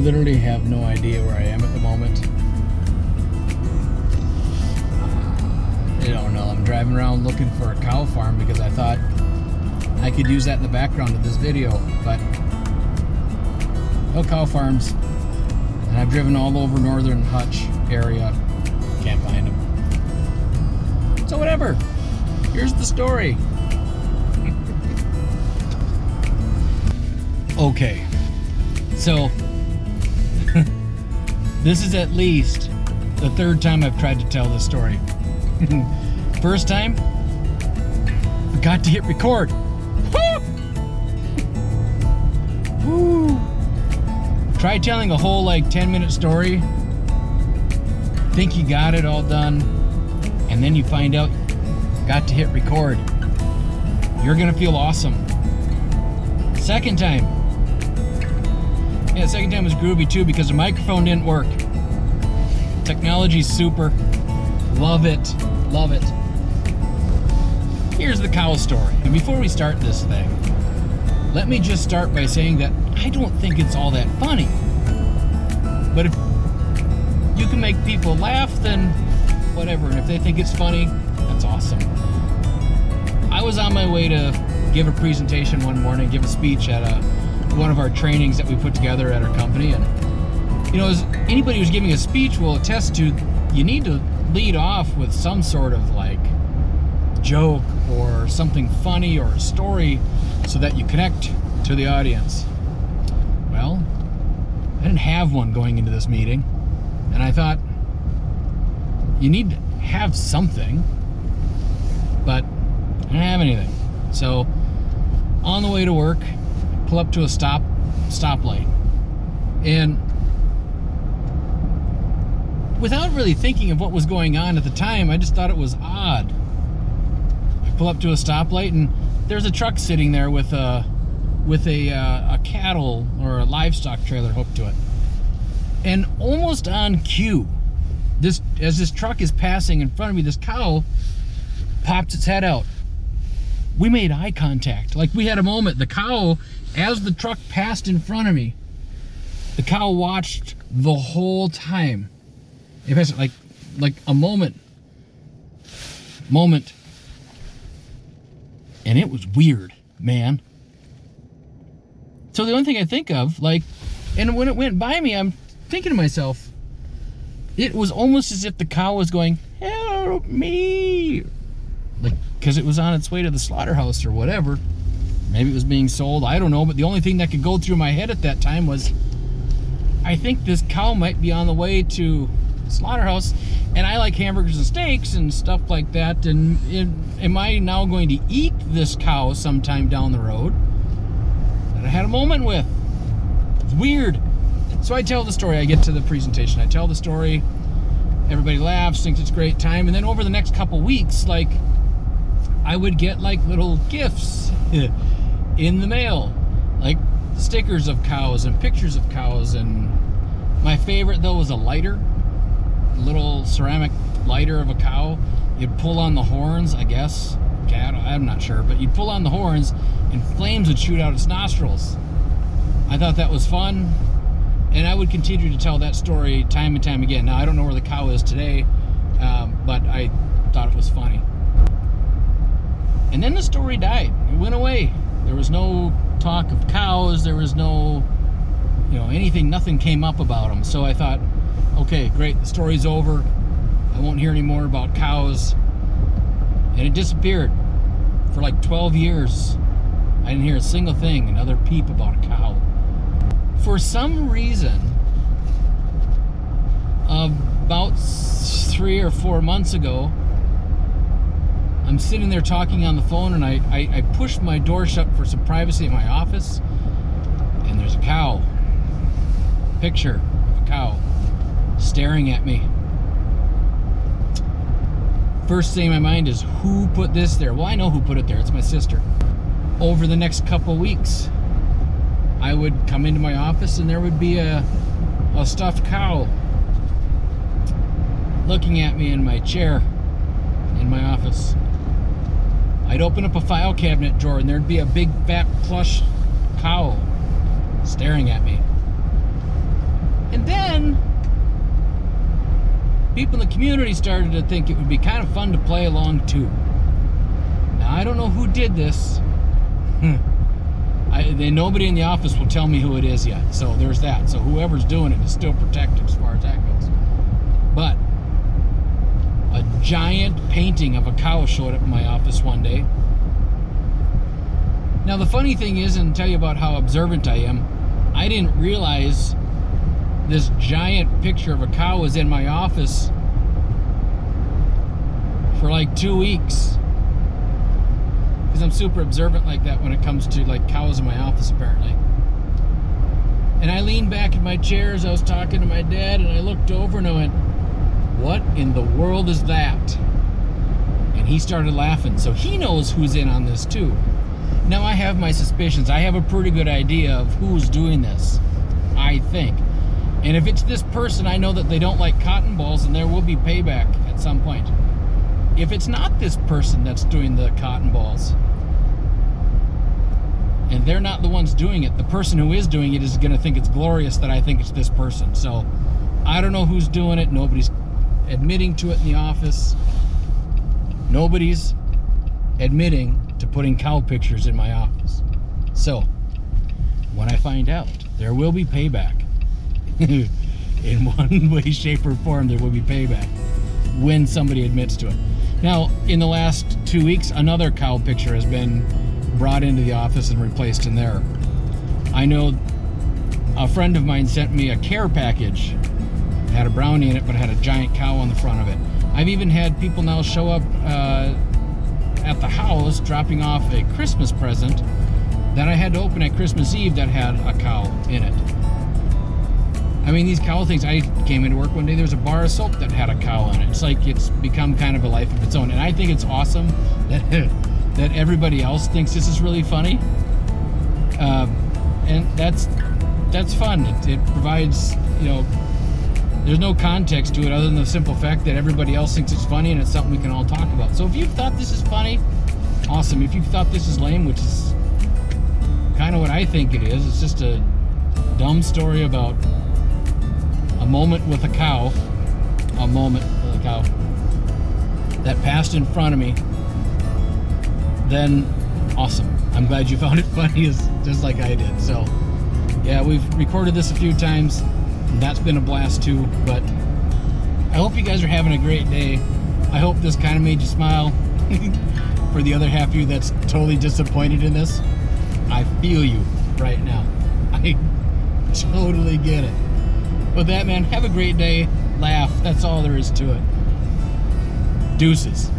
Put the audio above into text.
literally have no idea where I am at the moment. I don't know. I'm driving around looking for a cow farm because I thought I could use that in the background of this video, but no cow farms. And I've driven all over northern Hutch area. Can't find them. So whatever. Here's the story. Okay. So this is at least the third time I've tried to tell this story. First time, forgot to hit record. Woo! Try telling a whole 10-minute story. Think you got it all done, and then you find out you got to hit record. You're gonna feel awesome. Second time. Yeah, the second time was groovy too because the microphone didn't work. Technology's super. Love it. Love it. Here's the cow story. And before we start this thing, let me just start by saying that I don't think it's all that funny. But if you can make people laugh, then whatever. And if they think it's funny, that's awesome. I was on my way to give a presentation one morning, give a speech at one of our trainings that we put together at our company. And, as anybody who's giving a speech will attest to, you need to lead off with some sort of joke or something funny or a story so that you connect to the audience. Well, I didn't have one going into this meeting, and I thought you need to have something, but I didn't have anything. So on the way to work, pull up to a stoplight, and without really thinking of what was going on at the time, I just thought it was odd. I pull up to a stoplight, and there's a truck sitting there with a cattle or a livestock trailer hooked to it. And almost on cue, as this truck is passing in front of me, this cow pops its head out. We made eye contact. We had a moment. The cow, as the truck passed in front of me, the cow watched the whole time. It passed like a moment. And it was weird, man. So the only thing I think of, and when it went by me, I'm thinking to myself, it was almost as if the cow was going, help me. Because it was on its way to the slaughterhouse or whatever. Maybe it was being sold, I don't know. But the only thing that could go through my head at that time was, I think this cow might be on the way to the slaughterhouse. And I like hamburgers and steaks and stuff like that. And am I now going to eat this cow sometime down the road that I had a moment with? It's weird. So I tell the story. I get to the presentation. I tell the story. Everybody laughs, thinks it's a great time. And then over the next couple weeks, I would get little gifts in the mail, stickers of cows and pictures of cows. And my favorite though was a lighter, a little ceramic lighter of a cow. You'd pull on the horns, I guess. I'm not sure, but you'd pull on the horns and flames would shoot out its nostrils. I thought that was fun, and I would continue to tell that story time and time again. Now I don't know where the cow is today, but I thought it was funny. And then the story died. It went away. There was no talk of cows. There was no, anything. Nothing came up about them. So I thought, okay, great. The story's over. I won't hear any more about cows. And it disappeared for 12 years. I didn't hear a single thing, another peep about a cow. For some reason, about 3 or 4 months ago, I'm sitting there talking on the phone, and I pushed my door shut for some privacy in my office, and there's a cow. Picture of a cow staring at me. First thing in my mind is, who put this there? Well, I know who put it there. It's my sister. Over the next couple weeks, I would come into my office, and there would be a stuffed cow looking at me in my chair in my office. I'd open up a file cabinet drawer, and there'd be a big fat plush cow staring at me. And then people in the community started to think it would be kind of fun to play along too. Now, I don't know who did this. Nobody in the office will tell me who it is yet. So there's that. So whoever's doing it is still protected as far as that goes. But a giant painting of a cow showed up in my office one day. Now the funny thing is, and tell you about how observant I am, I didn't realize this giant picture of a cow was in my office for like 2 weeks. Because I'm super observant like that when it comes to like cows in my office apparently. And I leaned back in my chair as I was talking to my dad, and I looked over and I went, "What in the world is that?" And he started laughing. So he knows who's in on this too. Now I have my suspicions. I have a pretty good idea of who's doing this, I think. And if it's this person, I know that they don't like cotton balls, and there will be payback at some point. If it's not this person that's doing the cotton balls, and they're not the ones doing it, the person who is doing it is going to think it's glorious that I think it's this person. So I don't know who's doing it. Nobody's admitting to it in the office. Nobody's admitting to putting cow pictures in my office. So when I find out, there will be payback. In one way, shape, or form, there will be payback when somebody admits to it. Now, in the last 2 weeks, another cow picture has been brought into the office and replaced in there. I know a friend of mine sent me a care package. It had a brownie in it, but it had a giant cow on the front of it. I've even had people now show up at the house dropping off a Christmas present that I had to open at Christmas Eve that had a cow in it. I mean, these cow things, I came into work one day, there was a bar of soap that had a cow in it. It's like it's become kind of a life of its own. And I think it's awesome that that everybody else thinks this is really funny. And that's fun. It provides, you know, there's no context to it other than the simple fact that everybody else thinks it's funny and it's something we can all talk about. So if you thought this is funny, awesome. If you thought this is lame, which is kind of what I think it is, it's just a dumb story about a moment with a cow that passed in front of me, then awesome. I'm glad you found it funny just like I did. So yeah, we've recorded this a few times. That's been a blast too, but I hope you guys are having a great day. I hope this kind of made you smile. For the other half of you that's totally disappointed in this, I feel you right now. I totally get it. With that, man, have a great day. Laugh. That's all there is to it. Deuces.